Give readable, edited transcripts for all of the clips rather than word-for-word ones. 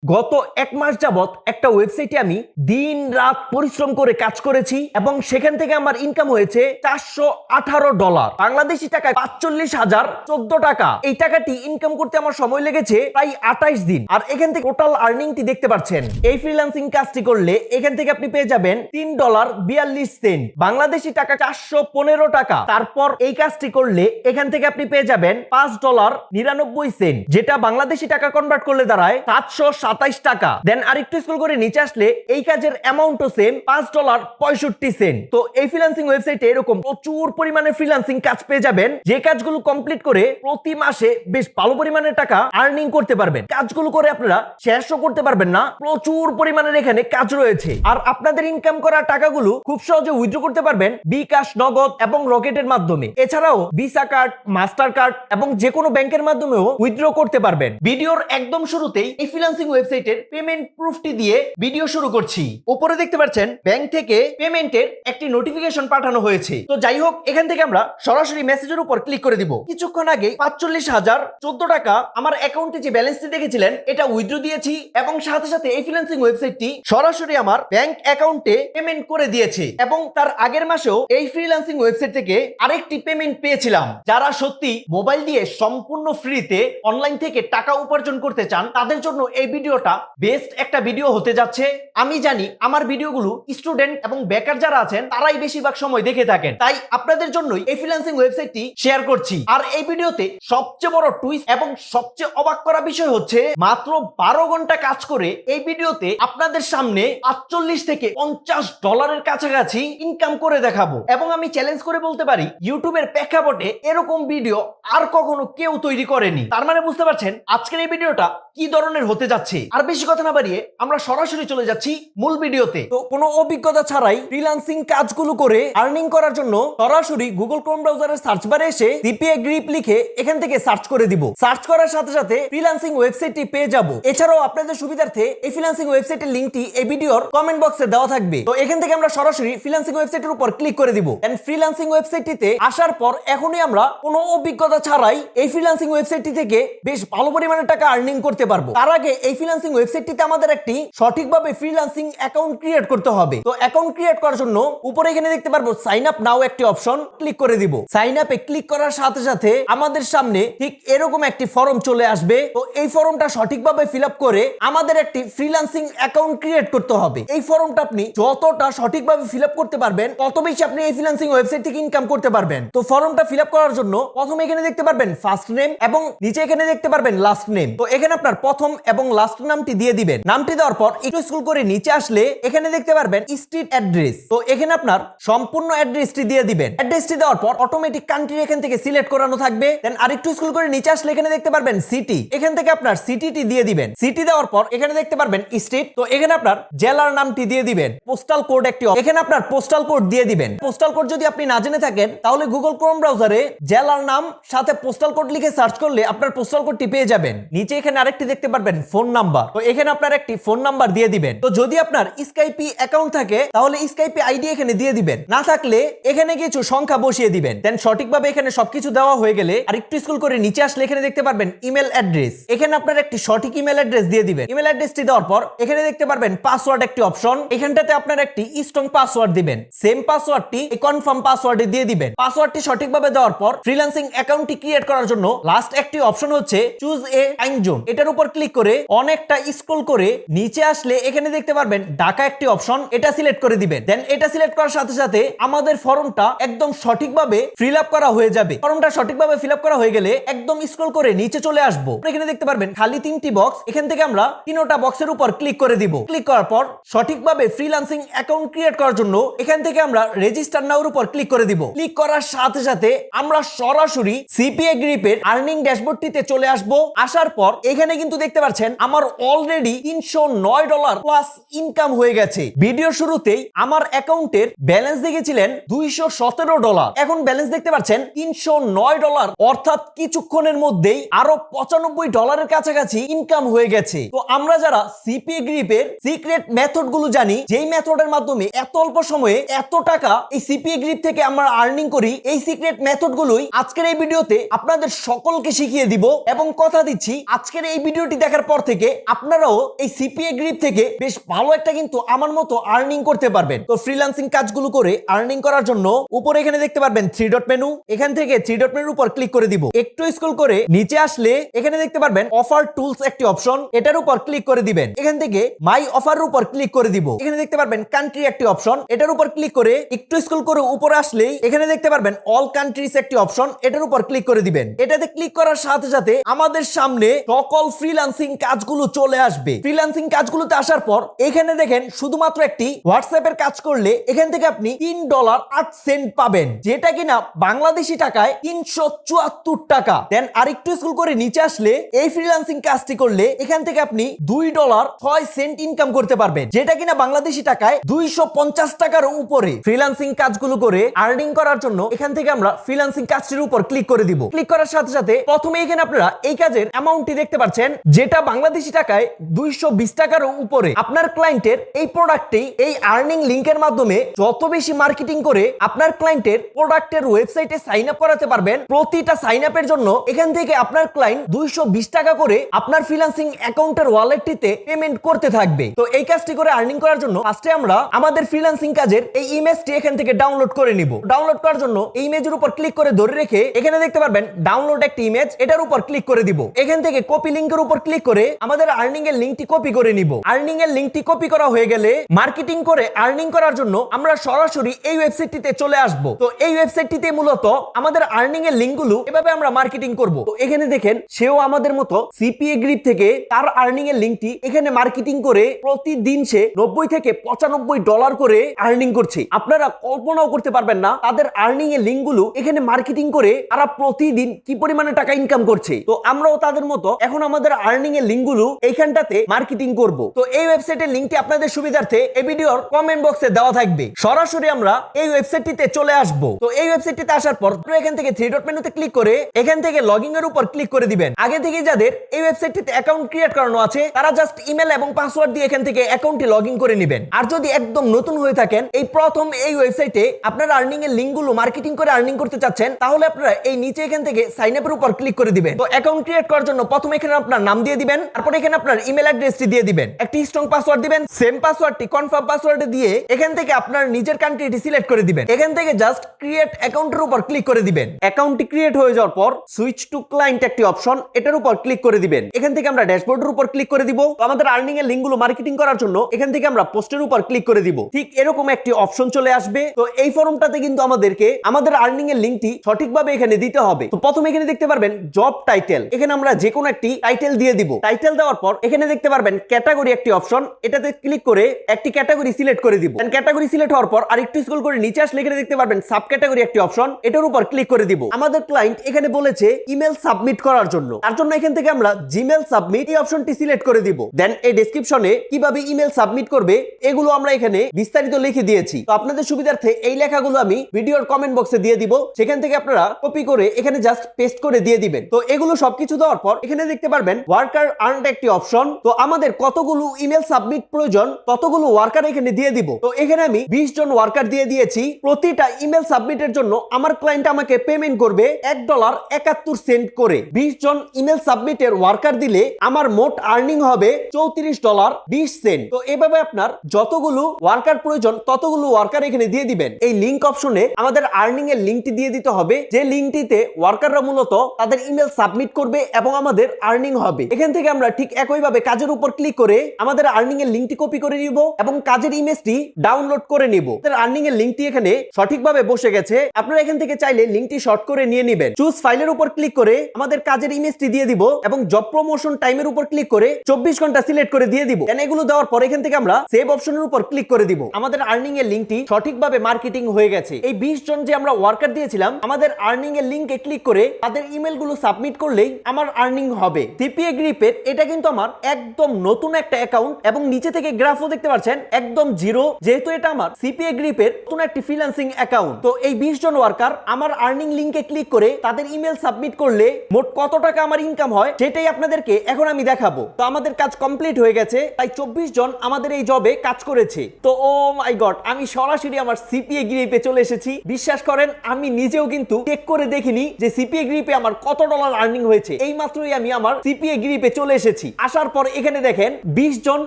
গত এক মাস যাবত একটা ওয়েবসাইটে আমি দিন রাত পরিশ্রম করে কাজ করেছি এবং সেখান থেকে আমার ইনকাম হয়েছে $418, বাংলাদেশি টাকায় 45,014 টাকা। এই টাকাটি ইনকাম করতে আমার সময় লেগেছে প্রায় 28 দিন। আর এখান থেকে টোটাল আর্নিংটি দেখতে পাচ্ছেন। এই ফ্রিল্যান্সিং কাজটি করলে এখান থেকে আপনি পেয়ে যাবেন $3.42, বাংলাদেশি টাকা 415 টাকা। তারপর এই কাজটি করলে এখান থেকে আপনি পেয়ে যাবেন $5.99, যেটা বাংলাদেশি টাকা কনভার্ট করলে দাঁড়ায় 727 টাকা। দেন আরেকটু স্ক্রল করে নিচে আসলে এই কাজের অ্যামাউন্টও সেম, $5.65। তো এই ফ্রিল্যান্সিং ওয়েবসাইটে এরকম প্রচুর পরিমাণে ফ্রিল্যান্সিং কাজ পেয়ে যাবেন, যে কাজগুলো কমপ্লিট করে প্রতি মাসে বেশ ভালো পরিমাণের টাকা আর্নিং করতে পারবেন। কাজগুলো করে আপনারা শেষও করতে পারবেন না, প্রচুর পরিমাণের এখানে কাজ রয়েছে। আর আপনাদের ইনকাম করা টাকাগুলো খুব সহজে উইথড্র করতে পারবেন বিকাশ, নগদ এবং রকেটের মাধ্যমে। এছাড়াও ভিসা কার্ড, মাস্টার কার্ড এবং যে কোনো ব্যাংকের মাধ্যমেও উইথড্র করতে পারবেন। ভিডিওর একদম শুরুতেই এই ফ্রিল্যান্সিং ওয়েবসাইটের পেমেন্ট প্রুফটি দিয়ে ভিডিও শুরু করছি। উপরে দেখতে পাচ্ছেন ব্যাংক থেকে পেমেন্টের একটি নোটিফিকেশন পাঠানো হয়েছে। তো যাই হোক, এখান থেকে আমরা সরাসরি মেসেজের উপর ক্লিক করে দিব। কিছুক্ষণ আগে 45,014 টাকা আমার অ্যাকাউন্টে যে ব্যালেন্সটি দেখেছিলেন এটা উইথড্র দিয়েছি এবং সাথে সাথে এই ফ্রিল্যান্সিং ওয়েবসাইটটি সরাসরি আমার ব্যাংক অ্যাকাউন্টে পেমেন্ট করে দিয়েছে। এবং তার আগের মাসেও এই ফ্রিল্যান্সিং ওয়েবসাইট থেকে আরেকটি পেমেন্ট পেয়েছিলাম। যারা সত্যি মোবাইল দিয়ে সম্পূর্ণ ফ্রিতে অনলাইন থেকে টাকা উপার্জন করতে চান তাদের জন্য এই ভিডিওটা বেস্ট একটা ভিডিও হতে যাচ্ছে। আমি জানি আমার ভিডিওগুলো স্টুডেন্ট এবং বেকার যারা আছেন তারাই বেশিরভাগ সময় দেখে থাকেন, তাই আপনাদের জন্যই এই ফ্রিল্যান্সিং ওয়েবসাইটটি শেয়ার করছি। আর এই ভিডিওতে সবচেয়ে বড় টুইস্ট এবং সবচেয়ে অবাক করা বিষয় হচ্ছে মাত্র 12 ঘন্টা কাজ করে এই ভিডিওতে আপনাদের সামনে $48 থেকে $50 কাছাকাছি ইনকাম করে দেখাবো। এবং আমি চ্যালেঞ্জ করে বলতে পারি ইউটিউবের প্রেক্ষাপটে এরকম ভিডিও আর কখনো কেউ তৈরি করেনি। তার মানে বুঝতে পারছেন আজকের এই ভিডিওটা কি ধরনের হতে যাচ্ছে। আর বেশি কথা না বাড়িয়ে আমরা সরাসরি চলে যাচ্ছি মূল ভিডিওতে। তো কোনো অভিজ্ঞতা ছাড়াই ফ্রিল্যান্সিং কাজগুলো করে আর্নিং করার জন্য সরাসরি গুগল ক্রোম ব্রাউজারের সার্চ বারে এসে সিপিএ গ্রিপ লিখে এখান থেকে সার্চ করে দিব। সার্চ করার সাথে সাথে ফ্রিল্যান্সিং ওয়েবসাইটটি পেয়ে যাব। এছাড়াও আপনাদের সুবিধার্থে এই ফ্রিল্যান্সিং ওয়েবসাইটের লিংকটি এই ভিডিওর কমেন্ট বক্সে দেওয়া থাকবে। তো এখান থেকে আমরা সরাসরি ফ্রিল্যান্সিং ওয়েবসাইটের উপর ক্লিক করে দিব। এন্ড ফ্রিল্যান্সিং ওয়েবসাইটটিতে আসার পর এখনই আমরা কোনো অভিজ্ঞতা ছাড়াই এই ফ্রিল্যান্সিং ওয়েবসাইটটি থেকে বেশ ভালো পরিমাণে টাকা আর্নিং করতে পারবো। তার আগে এই ফ্রিল্যান্সিং ওয়েবসাইটটিতে আমাদের একটি সঠিকভাবে ফ্রিল্যান্সিং অ্যাকাউন্ট ক্রিয়েট করতে হবে। তো অ্যাকাউন্ট ক্রিয়েট করার জন্য উপরে এখানে দেখতে পারবো সাইন আপ নাও একটি অপশন, ক্লিক করে দিব। সাইন আপে ক্লিক করার সাথে সাথে আমাদের সামনে ঠিক এরকম একটি ফর্ম চলে আসবে। তো এই ফর্মটা সঠিকভাবে ফিল আপ করে আমাদের একটি ফ্রিল্যান্সিং অ্যাকাউন্ট ক্রিয়েট করতে হবে। এই ফর্মটা আপনি যতটা সঠিকভাবে ফিল আপ করতে পারবেন তত বেশি আপনি এই ফ্রিল্যান্সিং ওয়েবসাইট থেকে ইনকাম করতে পারবেন। তো ফর্মটা ফিল আপ করার জন্য প্রথমে এখানে দেখতে পারবেন ফার্স্ট নেম এবং নিচে এখানে দেখতে পারবেন লাস্ট নেম। তো এখানে আপনার প্রথম এবং লাস্ট নামটি দিয়ে দিবেন। নামটি দেওয়ার পর একটু স্ক্রল করে নিচে আসলে এখানে দেখতে পারবেন স্ট্রিট অ্যাড্রেস। তো এখানে আপনার সম্পূর্ণ অ্যাড্রেসটি দিয়ে দিবেন। অ্যাড্রেসটি দেওয়ার পর অটোমেটিক কান্ট্রি এখান থেকে সিলেক্ট করানো থাকবে। দেন আরেকটু স্ক্রল করে নিচে আসলে এখানে দেখতে পারবেন সিটি। এখান থেকে আপনার সিটিটি দিয়ে দিবেন। সিটি দেওয়ার পর এখানে দেখতে পারবেন স্টেট। তো এখানে আপনার জেলার নামটি দিয়ে দিবেন। পোস্টাল কোড একটি, এখানে আপনার পোস্টাল কোড দিয়ে দিবেন। পোস্টাল কোড যদি আপনি না জেনে থাকেন তাহলে গুগল ক্রোম ব্রাউজারে জেলার নাম সাথে পোস্টাল কোড লিখে সার্চ করলে আপনার পোস্টাল কোডটি পেয়ে যাবেন। নিচে এখানে আরেকটি দেখতে পারবেন ফোন নাম্বার। তো এখানে আপনার একটি ফোন নাম্বার দিয়ে দিবেন। তো যদি আপনার স্কাইপি অ্যাকাউন্ট থাকে তাহলে স্কাইপি আইডি এখানে দিয়ে দিবেন, না থাকলে এখানে কিছু সংখ্যা বসিয়ে দিবেন। দেন সঠিকভাবে এখানে সবকিছু দেওয়া হয়ে গেলে আরেকটু স্ক্রল করে নিচে আসলে এখানে দেখতে পারবেন ইমেল অ্যাড্রেস। এখানে আপনার একটি সঠিক ইমেল অ্যাড্রেস দিয়ে দিবেন। ইমেল অ্যাড্রেসটি দেওয়ার পর এখানে দেখতে পারবেন পাসওয়ার্ড একটি অপশন। এখানটাতে আপনার একটি স্ট্রং পাসওয়ার্ড দিবেন। সেম পাসওয়ার্ডটি এই কনফার্ম পাসওয়ার্ডে দিয়ে দিবেন। পাসওয়ার্ডটি সঠিকভাবে দেওয়ার পর ফ্রিল্যান্সিং অ্যাকাউন্টটি ক্রিয়েট করার জন্য লাস্ট একটি অপশন হচ্ছে চুজ এ টাইম জোন। এটার উপর ক্লিক করে অনেকটা স্ক্রল করে নিচে আসলে এখানে দেখতে পারবেন ঢাকা একটি অপশন, এটা সিলেক্ট করে দিবেন। দেন এটা সিলেক্ট করার সাথে সাথে আমাদের ফর্মটা একদম সঠিকভাবে ফিল আপ করা হয়ে যাবে। ফর্মটা সঠিকভাবে ফিল আপ করা হয়ে গেলে একদম স্ক্রল করে নিচে চলে আসবো। এখানে দেখতে পারবেন খালি 3টি বক্স। এখান থেকে আমরা 3টা বক্সের উপর ক্লিক করে দিব। ক্লিক করার পর সঠিকভাবে ফ্রিল্যান্সিং অ্যাকাউন্ট ক্রিয়েট করার জন্য এখান থেকে আমরা রেজিস্টার নাও এর উপর ক্লিক করে দিব। ক্লিক করার সাথে সাথে আমরা সরাসরি সিপিএ গ্রিপের আর্নিং ড্যাশবোর্ডটিতে চলে আসব। আসার পর এখানে কিন্তু দেখতে পাচ্ছেন আমার অলরেডি $309 প্লাস ইনকাম হয়ে গেছে। ভিডিও শুরুতেই আমার অ্যাকাউন্টের ব্যালেন্স দেখেছিলেন $217। এখন ব্যালেন্স দেখতে পাচ্ছেন $309, অর্থাৎ কিছুক্ষণের মধ্যেই আরো $95 কাছাকাছি ইনকাম হয়ে গেছে। তো আমরা যারা সিপিএ গ্রিপের সিক্রেট মেথড গুলো জানি, যেই মেথডের মাধ্যমে এত অল্প সময়ে এত টাকা এই সিপিএ গ্রিপ থেকে আমরা আর্নিং করি, এই সিক্রেট মেথড গুলোই আজকের এই ভিডিওতে আপনাদের সকলকে শিখিয়ে দিব। এবং কথা দিচ্ছি আজকের এই ভিডিওটি দেখার পর থেকে আপনারাও এই সিপিএ গ্রিপ থেকে বেশ ভালো একটা কিন্তু আমার মতো আর্নিং করতে পারবেন। তো ফ্রিল্যান্সিং কাজগুলো করে আর্নিং করার জন্য উপরে এখানে দেখতে পারবেন 3 ডট মেনু, এখান থেকে 3 ডট মেনুর উপর ক্লিক করে দিব। একটু স্ক্রল করে নিচে আসলে এখানে দেখতে পারবেন অফার টুলস একটি অপশন, এটার উপর ক্লিক করে দিবেন। এখান থেকে মাই অফারের উপর ক্লিক করে দিব। এখানে দেখতে পারবেন কান্ট্রি একটি অপশন, এটার উপর ক্লিক করে একটু স্ক্রল করে উপরে আসলেই এখানে দেখতে পারবেন অল কান্ট্রিজ একটি অপশন, এটার উপর ক্লিক করে দিবেন। এটাতে ক্লিক করার সাথে সাথে আমাদের সামনে সকল ফ্রিল্যান্সিং কাজগুলো চলে আসবে। ফ্রিল্যান্সিং কাজগুলোতে আসার পর এখানে দেখেন শুধুমাত্র একটি হোয়াটসঅ্যাপের কাজ করলে এখান থেকে আপনি $3.08 পাবেন, যেটা কিনা বাংলাদেশি টাকায় 374 টাকা। দেন আরেকটু স্ক্রল করে নিচে আসলে এই ফ্রিল্যান্সিং কাজটি করলে এখান থেকে আপনি $2.06 ইনকাম করতে পারবেন, যেটা কিনা বাংলাদেশি টাকায় 250 টাকার উপরে। ফ্রিল্যান্সিং কাজগুলো করে আর্নিং করার জন্য এখান থেকে আমরা ফ্রিল্যান্সিং কাজটির উপর ক্লিক করে দিব। ক্লিক করার সাথে সাথে প্রথমে এখানে আপনারা এই কাজের অ্যামাউন্টটি দেখতে পাচ্ছেন, যেটা বাংলাদেশি টাকায় 220 টাকার উপরে। আপনার ক্লায়েন্টের এই প্রোডাক্টটি এই আর্নিং লিংকের মাধ্যমে যত বেশি মার্কেটিং করে আপনার ক্লায়েন্টের প্রোডাক্টের ওয়েবসাইটে সাইন আপ করাতে পারবেন, প্রতিটা সাইন আপের জন্য এখান থেকে আপনার ক্লায়েন্ট 220 টাকা করে আপনার ফ্রিল্যান্সিং অ্যাকাউন্টের ওয়ালেটটিতে পেমেন্ট করতে থাকবে। তো এই কাজটি করে আর্নিং করার জন্য ফার্স্টে আমরা আমাদের ফ্রিল্যান্সিং কাজের এই ইমেজটি এখান থেকে ডাউনলোড করে নিব। ডাউনলোড করার জন্য এই ইমেজের উপর ক্লিক করে ধরে রেখে এখানে দেখতে পারবেন ডাউনলোড একটি ইমেজ, এটার উপর ক্লিক করে দিব। এখান থেকে কপি লিংকের উপর ক্লিক করে আমাদের আর্নিং এর লিংকটি কপি করে নিব। আর্নিং এর লিংকটি কপি করা হয়ে গেলে মার্কেটিং করে আর্নিং করার জন্য আমরা সরাসরি এই ওয়েবসাইটটিতে চলে আসব। তো এই ওয়েবসাইটটিতে মূলত আমাদের আর্নিং এর লিংকগুলো এভাবে আমরা মার্কেটিং করব। তো এখানে দেখেন সেও আমাদের মতো সিপিএ গ্রিপ থেকে তার আর্নিং এর লিংকটি এখানে মার্কেটিং করে প্রতিদিন সে 90 থেকে $95 করে আর্নিং করছে। আপনারা কল্পনাও করতে পারবেন না তাদের আর্নিং এর লিংকগুলো এখানে মার্কেটিং করে তারা প্রতিদিন কি পরিমাণে টাকা ইনকাম করছে। তো আমরাও তাদের মতো এখন আমাদের আর্নিং এর লিংকগুলো এইখানটাতে মার্কেটিং করব। তো এই ওয়েবসাইটের লিংকটি আপনাদের সুবিধার্থে এই ভিডিওর কমেন্ট বক্সে দেওয়া থাকবে। সরাসরি আমরা এই ওয়েবসাইটটিতে চলে আসব। তো এই ওয়েবসাইটটিতে আসার পর এখান থেকে 3 ডট মেনুতে ক্লিক করে এখান থেকে লগইন এর উপর ক্লিক করে দিবেন। আগে থেকে যাদের এই ওয়েবসাইটটিতে অ্যাকাউন্ট ক্রিয়েট করানো আছে তারা জাস্ট ইমেল এবং পাসওয়ার্ড দিয়ে এখান থেকে অ্যাকাউন্টটি লগইন করে নেবেন। আর যদি একদম নতুন হয়ে থাকেন এই প্রথম এই ওয়েবসাইটে আপনারা আর্নিং এর লিংকগুলো মার্কেটিং করে আর্নিং করতে চাচ্ছেন, তাহলে আপনারা এই নিচে এখান থেকে সাইন আপের উপর ক্লিক করে দিবেন। তো অ্যাকাউন্ট ক্রিয়েট করার জন্য প্রথমে এখানে আপনার নাম দিয়ে দিবেন, তারপর এখানে আপনার ইমেল অ্যাড্রেসটি দিয়ে দিবেন, একটি স্ট্রং পাসওয়ার্ড দিবেন, সেম পাসওয়ার্ডটি কনফার্ম পাসওয়ার্ডে দিয়ে এখান থেকে আপনার নিজের কান্ট্রিটি সিলেক্ট করে দিবেন। এখান থেকে জাস্ট ক্রিয়েট অ্যাকাউন্টের উপর ক্লিক করে দিবেন। অ্যাকাউন্টটি ক্রিয়েট হয়ে যাওয়ার পর সুইচ টু ক্লায়েন্ট একটি অপশন, এটার উপর ক্লিক করে দিবেন। এখান থেকে আমরা ড্যাশবোর্ডের উপর ক্লিক করে দিব। তো আমাদের আর্নিং এর লিংকগুলো মার্কেটিং করার জন্য এখান থেকে আমরা পোস্টের উপর ক্লিক করে দিব। ঠিক এরকম একটি অপশন চলে আসবে। তো এই ফর্মটাতে কিন্তু আমাদেরকে আমাদের আর্নিং এর লিংকটি সঠিকভাবে এখানে দিতে হবে। তো প্রথমে এখানে দেখতে পারবেন জব টাইটেল, এখানে আমরা যে কোনো একটি টাইটেল দিয়ে দিব। টাইটেল দেওয়ার পর এখানে দেখতে পারবেন ক্যাটাগরি একটি অপশন, এটাতে ক্লিক করে একটি ক্যাটাগরি সিলেক্ট করে দিব। ক্যাটাগরি সিলেক্ট হওয়ার পর আরেকটু স্ক্রল করে নিচে আসলে এখানে দেখতে পারবেন সাব ক্যাটাগরি একটি অপশন, এটার উপর ক্লিক করে দিব। আমাদের ক্লায়েন্ট এখানে বলেছে ইমেল সাবমিট করার জন্য, তার জন্য এখান থেকে আমরা জিমেল সাবমিট এই অপশনটি সিলেক্ট করে দিব। দেন এই ডেসক্রিপশনে কিভাবে ইমেল সাবমিট করবে এগুলো আমরা এখানে বিস্তারিত লিখে দিয়েছি। তো আপনাদের সুবিধার্থে এই লেখাগুলো আমি ভিডিওর কমেন্ট বক্সে দিয়ে দিব, সেখান থেকে আপনারা কপি করে এখানে জাস্ট পেস্ট করে দিয়ে দিবেন। তো এগুলো সবকিছু দেওয়ার পর এখানে দেখতে পারবেন ওয়ার্কার আর্ন একটি অপশন। তো আমাদের কতগুলো ইমেল সাবমিট প্রয়োজন ততগুলো ওয়ার্কার এখানে দিয়ে দিব। তো এখানে আমি 20 জন ওয়ার্কার দিয়ে দিয়েছি। প্রতিটা ইমেল সাবমিটের জন্য আমার ক্লায়েন্ট আমাকে পেমেন্ট করবে $1.71 করে। 20 জন ইমেল সাবমিটের ওয়ার্কার দিলে আমার মোট আর্নিং হবে $34.20। তো এভাবে আপনার যতগুলো ওয়ার্কার প্রয়োজন ততগুলো ওয়ার্কার এখানে দিয়ে দিবেন। এই লিংক অপশনে আমাদের আর্নিং এর লিংকটি দিয়ে দিতে হবে, যে লিংকটিতে ওয়ার্কাররা মূলত তাদের ইমেল সাবমিট করবে এবং আমাদের আর্নিং হবে। এখান থেকে আমরা ঠিক একইভাবে কাজের উপর ক্লিক করে আমাদের আর্নিং এর লিংকটি কপি করে নিব এবং কাজের ইমেজটি ডাউনলোড করে নিব। আর্নিং এর লিংকটি এখানে সঠিকভাবে বসে গেছে। আপনারা এখান থেকে চাইলে লিংকটি শর্ট করে নিয়ে নেবেন। চুজ ফাইলের উপর ক্লিক করে আমাদের কাজের ইমেজটি দিয়ে দিব এবং জব প্রমোশন টাইমের উপর ক্লিক করে 24 ঘন্টা সিলেক্ট করে দিয়ে দিব। এগুলো দেওয়ার পর এখান থেকে আমরা সেভ অপশনের উপর ক্লিক করে দিব। আমাদের আর্নিং এর লিংকটি সঠিকভাবে মার্কেটিং হয়ে গেছে। এই 20 জন যে আমরা ওয়ার্কার দিয়েছিলাম আমাদের আর্নিং এর লিংকে ক্লিক করে তাদের ইমেলগুলো সাবমিট করলেই আমার আর্নিং হবে। সিপিএ গ্রিপের এটা কিন্তু আমার একদম নতুন একটা অ্যাকাউন্ট এবং নিচে থেকে গ্রাফও দেখতে পাচ্ছেন একদম জিরো, যেহেতু এটা আমার সিপিএ গ্রিপের নতুন একটি ফ্রিল্যান্সিং অ্যাকাউন্ট। তো এই 20 জন ওয়ার্কার আমার আর্নিং লিংকে ক্লিক করে তাদের ইমেল সাবমিট করলে মোট কত টাকা আমার ইনকাম হয় সেটাই আপনাদেরকে এখন আমি দেখাবো। তো আমাদের কাজ কমপ্লিট হয়ে গেছে, তাই 24 জন আমাদের এই জবে কাজ করেছে। তো ও মাই গড, আমি সরাসরি আমার সিপিএ গ্রিপে চলে এসেছি। বিশ্বাস করেন আমি নিজেও কিন্তু চেক করে দেখিনি যে সিপিএ গ্রিপে আমার কত ডলার আর্নিং হয়েছে। এই মাত্রই আমি আমার সিপিএ গ্রিপে চলে এসেছি। এসেছি। আসার পর এখানে দেখেন 20 জন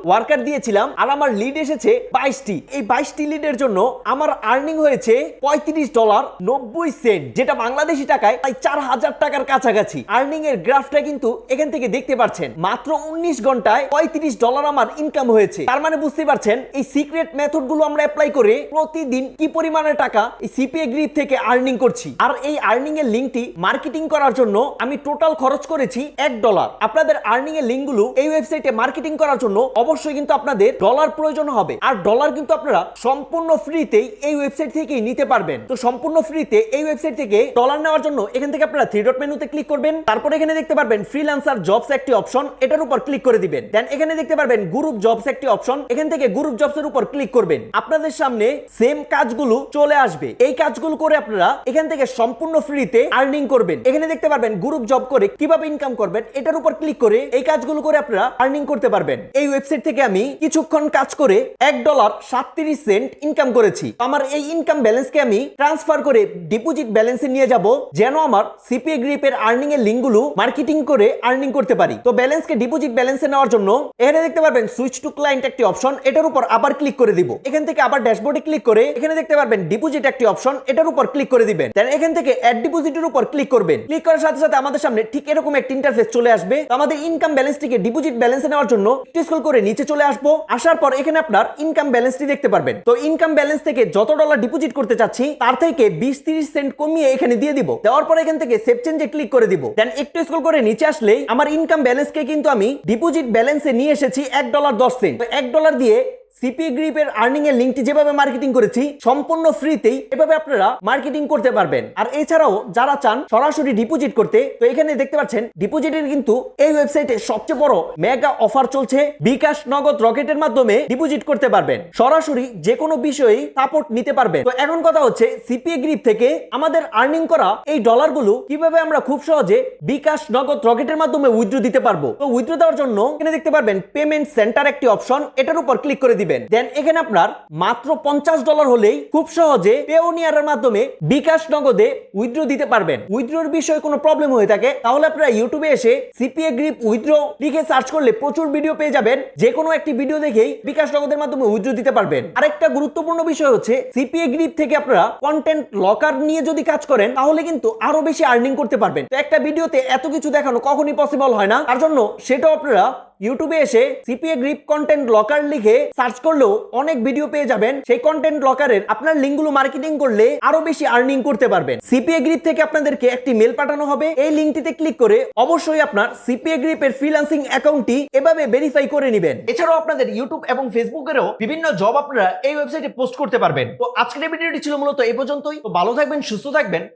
ওয়ার্কার দিয়েছিলাম আর আমার লিড এসেছে 22টি। এই 22টি লিডের জন্য আমার আর্নিং হয়েছে $35.90, যেটা বাংলাদেশি টাকায় প্রায় 4000 টাকার কাছাকাছি। আর্নিং এর গ্রাফটা কিন্তু এখান থেকে দেখতে পাচ্ছেন। মাত্র 19 ঘন্টায় $35 আমার ইনকাম হয়েছে। তার মানে বুঝতে পারছেন এই সিক্রেট মেথড গুলো আমরা অ্যাপ্লাই করে প্রতিদিন কি পরিমাণে টাকা এই সিপিএ গ্রিপ থেকে আর্নিং করছি। আর এই আর্নিং এর লিঙ্কটি মার্কেটিং করার জন্য আমি টোটাল খরচ করেছি $1। আপনাদের আর্নিং এর লিঙ্কগুলো এই ওয়েবসাইটে মার্কেটিং করার জন্য অবশ্যই কিন্তু আপনাদের ডলার প্রয়োজন হবে। আর ডলার কিন্তু আপনারা সম্পূর্ণ ফ্রিতেই এই ওয়েবসাইট থেকেই নিতে পারবেন। তো সম্পূর্ণ ফ্রিতে এই ওয়েবসাইট থেকে ডলার নেওয়ার জন্য এখান থেকে আপনারা থ্রি ডট মেনুতে ক্লিক করবেন। তারপর এখানে দেখতে পারবেন ফ্রিল্যান্সার জবস একটি অপশন, এটার উপর ক্লিক করে দিবেন। দেন এখানে দেখতে পারবেন গ্রুপ জবস একটি অপশন, এখান থেকে গ্রুপ জবস এর উপর ক্লিক করবেন। আপনাদের সামনে সেম কাজগুলো চলে আসবে। এই কাজগুলো করে আপনারা এখান থেকে সম্পূর্ণ ফ্রিতে আর্নিং করবেন। এখানে দেখতে পারবেন গ্রুপ জব করে কিভাবে ইনকাম করবেন, এটার উপর ক্লিক করে এই কাজগুলো করে আপনারা আর্নিং করতে পারবেন। এই ওয়েবসাইট থেকে আমি কিছুক্ষণ কাজ করে $1.37 ইনকাম করেছি। আমার এই ইনকাম ব্যালেন্সকে আমি ট্রান্সফার করে ডিপোজিট ব্যালেন্সে নিয়ে যাব, যেন আমার সিপিএ গ্রিপের আর্নিং এর লিঙ্কগুলো মার্কেটিং করে আর্নিং করতে পারি। তো ব্যালেন্সকে ডিপোজিট ব্যালেন্সে নেওয়ার জন্য এখানে দেখতে পারবেন সুইচ টু ক্লায়েন্ট একটি অপশন, এটার উপর আবার ক্লিক করে দিব। এখান থেকে আবার ড্যাশবোর্ডে ক্লিক করে এখানে দেখতে পারবেন ডিপোজিট একটি অপশন, এটার উপর ক্লিক করে দিবেন। দেন এখান থেকে অ্যাড ডিপোজিটের উপর ক্লিক করবেন। ক্লিক করার সাথে সাথে আমাদের সামনে ঠিক এরকম একটা ইন্টারফেস চলে আসবে। তো আমাদের ইনকাম ব্যালেন্সটিকে ডিপোজিট ব্যালেন্সে নেওয়ার জন্য একটু স্ক্রল করে নিচে চলে আসবো। আসার পর এখানে আপনার ইনকাম ব্যালেন্সটি দেখতে পারবেন। তো ইনকাম ব্যালেন্স থেকে যত ডলার ডিপোজিট করতে চাচ্ছি তার থেকে 20-30 সেন্ট কমিয়ে এখানে দিয়ে দিব। দেওয়ার পর এখান থেকে সেভ চেঞ্জে ক্লিক করে দিব। দেন একটু স্ক্রল করে নিচে আসলেই আমার ইনকাম ব্যালেন্সকে কিন্তু আমি ডিপোজিট ব্যালেন্সে নিয়ে এসেছি $1.10। তো $1 দিয়ে সিপিএ গ্রিপের আর্নিং এর লিঙ্কটি যেভাবে মার্কেটিং করেছি সম্পূর্ণ ফ্রিতেই এভাবে আপনারা মার্কেটিং করতে পারবেন। আর এছাড়াও যারা চান সরাসরি ডিপোজিট করতে, তো এখানে দেখতে পাচ্ছেন ডিপোজিটের কিন্তু এই ওয়েবসাইটে সবচেয়ে বড় মেগা অফার চলছে। বিকাশ, নগদ, রকেটের মাধ্যমে ডিপোজিট করতে পারবেন। সরাসরি যে কোনো বিষয়েই সাপোর্ট নিতে পারবেন। তো এখন কথা হচ্ছে সিপিএ গ্রিপ থেকে আমাদের আর্নিং করা এই ডলারগুলো কিভাবে আমরা খুব সহজে বিকাশ, নগদ, রকেটের মাধ্যমে উইথড্র দিতে পারবো। তো উইথড্র দেওয়ার জন্য এখানে দেখতে পারবেন পেমেন্ট সেন্টার একটি অপশন, এটার উপর ক্লিক করে দিবেন। দেন এখানে আপনার মাত্র $50 হলেই খুব সহজে পেওনিয়ারের মাধ্যমে বিকাশ, নগদে উইথড্র দিতে পারবেন। উইথড্রর বিষয়ে কোনো প্রবলেম হয়ে থাকে তাহলে আপনারা ইউটিউবে এসে সিপিএ গ্রিপ উইথড্র লিখে সার্চ করলে প্রচুর ভিডিও পেয়ে যাবেন। যে কোনো একটি ভিডিও দেখেই বিকাশ, নগদের মাধ্যমে উইথড্র দিতে পারবেন। আরেকটা গুরুত্বপূর্ণ বিষয় হচ্ছে সিপিএ গ্রিপ থেকে আপনারা কন্টেন্ট লকার নিয়ে যদি কাজ করেন তাহলে কিন্তু আরো বেশি আর্নিং করতে পারবেন। তো একটা ভিডিওতে এত কিছু দেখানো কখনই পসিবল হয় না, তার জন্য সেটাও আপনারা ইউটিউবে এসে সিপিএ গ্রিপ কন্টেন্ট লকার লিখে সার্চ করলেও অনেক ভিডিও পেয়ে যাবেন। সেই কন্টেন্ট লকারের আপনার লিঙ্কগুলো মার্কেটিং করলে আরো বেশি আর্নিং করতে পারবেন। সিপিএ গ্রিপ থেকে আপনাদেরকে একটি মেল পাঠানো হবে। এই লিঙ্কটিতে ক্লিক করে অবশ্যই আপনার সিপিএ গ্রিপের ফ্রিল্যান্সিং অ্যাকাউন্টটি এভাবে ভেরিফাই করে নেবেন। এছাড়াও আপনাদের ইউটিউব এবং ফেসবুকেরও বিভিন্ন জব আপনারা এই ওয়েবসাইটে পোস্ট করতে পারবেন। তো আজকের ভিডিওটি ছিল মূলত এই পর্যন্তই। তো ভালো থাকবেন, সুস্থ থাকবেন।